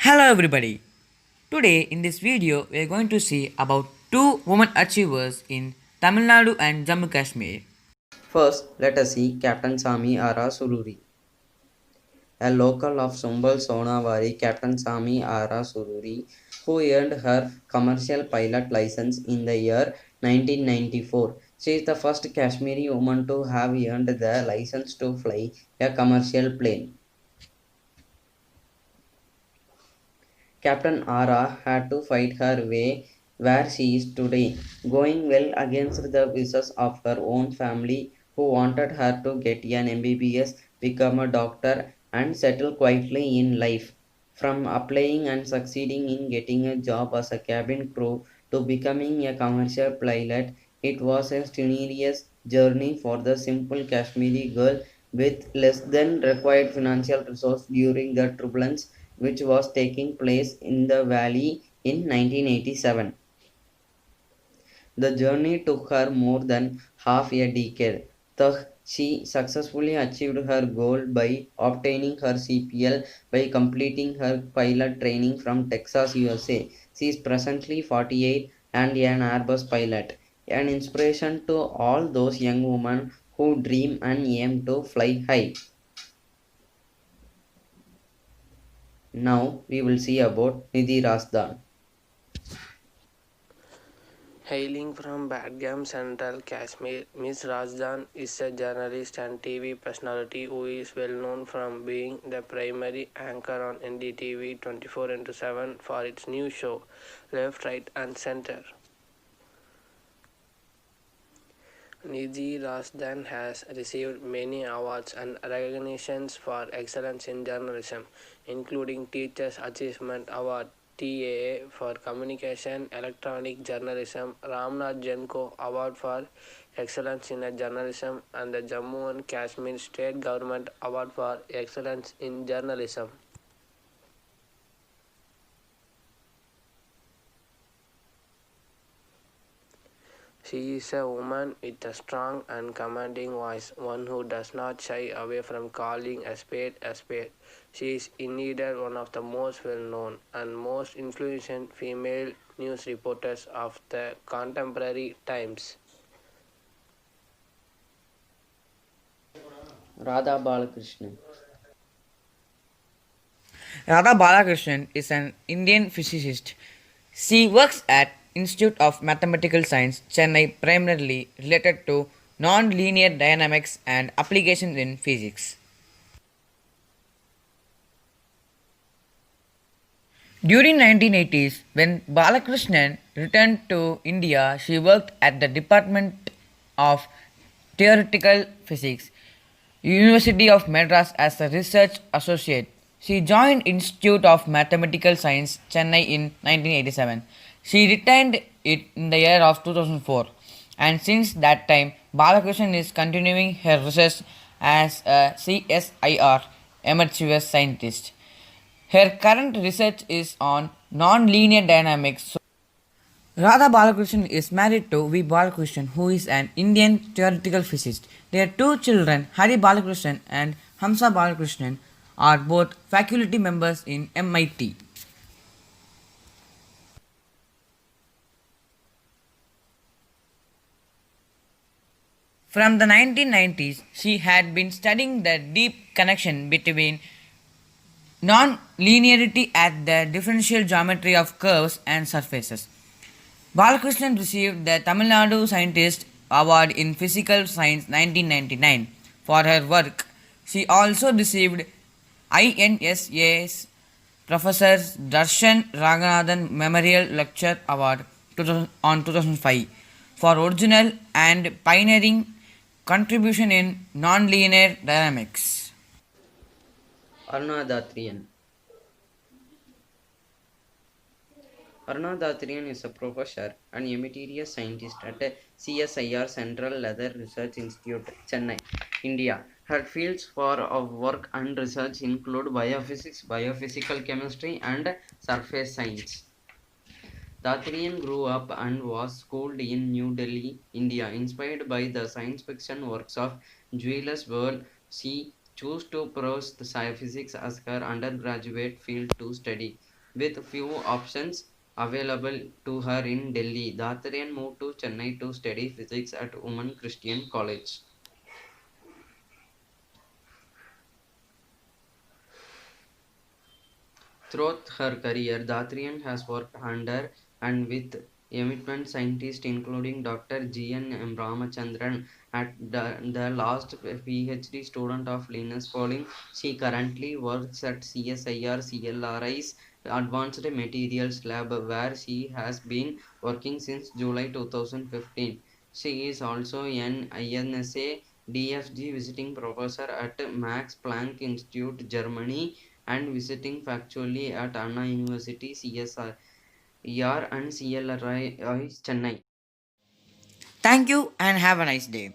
Hello everybody. Today in this video we are going to see about two women achievers in Tamil Nadu and Jammu Kashmir. First, let us see Captain Sami Ara Sururi. A local of Sumbal Sonavari, Captain Sami Ara Sururi, who earned her commercial pilot license in the year 1994. She is the first Kashmiri woman to have earned the license to fly a commercial plane. Captain Ara had to fight her way where she is today, going well against the wishes of her own family who wanted her to get an MBBS, become a doctor, and settle quietly in life. From applying and succeeding in getting a job as a cabin crew to becoming a commercial pilot, it was a strenuous journey for the simple Kashmiri girl with less than required financial resource during the turbulence which was taking place in the valley in 1987. The journey took her more than half a decade. Thus, she successfully achieved her goal by obtaining her CPL by completing her pilot training from Texas, USA. She is presently 48 and an Airbus pilot, an inspiration to all those young women who dream and aim to fly high. Now we will see about Nidhi Rasdan. Hailing from Badgam, Central Kashmir, Ms. Razdan is a journalist and TV personality who is well known from being the primary anchor on NDTV 24/7 for its new show, Left, Right and Center. Nidhi Razdan has received many awards and recognitions for excellence in journalism, including Teachers Achievement Award TAA for Communication Electronic Journalism, Ramnath Jenko Award for Excellence in Journalism, and the Jammu and Kashmir State Government Award for Excellence in Journalism. She is a woman with a strong and commanding voice, one who does not shy away from calling a spade a spade. She is indeed one of the most well known and most influential female news reporters of the contemporary times. Radha Balakrishnan. Radha Balakrishnan is an Indian physicist. She works at Institute of Mathematical Science, Chennai, primarily related to non-linear dynamics and applications in physics. During 1980s, when Balakrishnan returned to India, she worked at the Department of Theoretical Physics, University of Madras as a research associate. She joined Institute of Mathematical Science, Chennai in 1987. She retained it in the year of 2004, and since that time, Balakrishnan is continuing her research as a CSIR amateur scientist. Her current research is on non-linear dynamics. Radha Balakrishnan is married to V. Balakrishnan, who is an Indian theoretical physicist. Their two children, Hari Balakrishnan and Hamsa Balakrishnan, are both faculty members in MIT. From the 1990s, she had been studying the deep connection between non-linearity at the differential geometry of curves and surfaces. Balakrishnan received the Tamil Nadu Scientist Award in Physical Science 1999 for her work. She also received INSA's Professor Darshan Raghunathan Memorial Lecture Award 2005 for original and pioneering contribution in nonlinear dynamics. Aruna Datriyan. Aruna Datriyan is a professor and emeritus scientist at CSIR Central Leather Research Institute, Chennai, India. Her fields for of work and research include biophysics, biophysical chemistry, and surface science. Datriyan grew up and was schooled in New Delhi, India. Inspired by the science fiction works of Julius Verne, she chose to pursue the physics as her undergraduate field to study. With few options available to her in Delhi, Datarian moved to Chennai to study physics at Women Christian College. Throughout her career, Datrian has worked under and with eminent scientists including Dr. G. N. Ramachandran at the last PhD student of Linus Pauling. She currently works at CSIR CLRI's Advanced Materials Lab where she has been working since July 2015. She is also an INSA DFG visiting professor at Max Planck Institute, Germany, and visiting factually at Anna University, CSIR and CLRI Chennai. Thank you and have a nice day.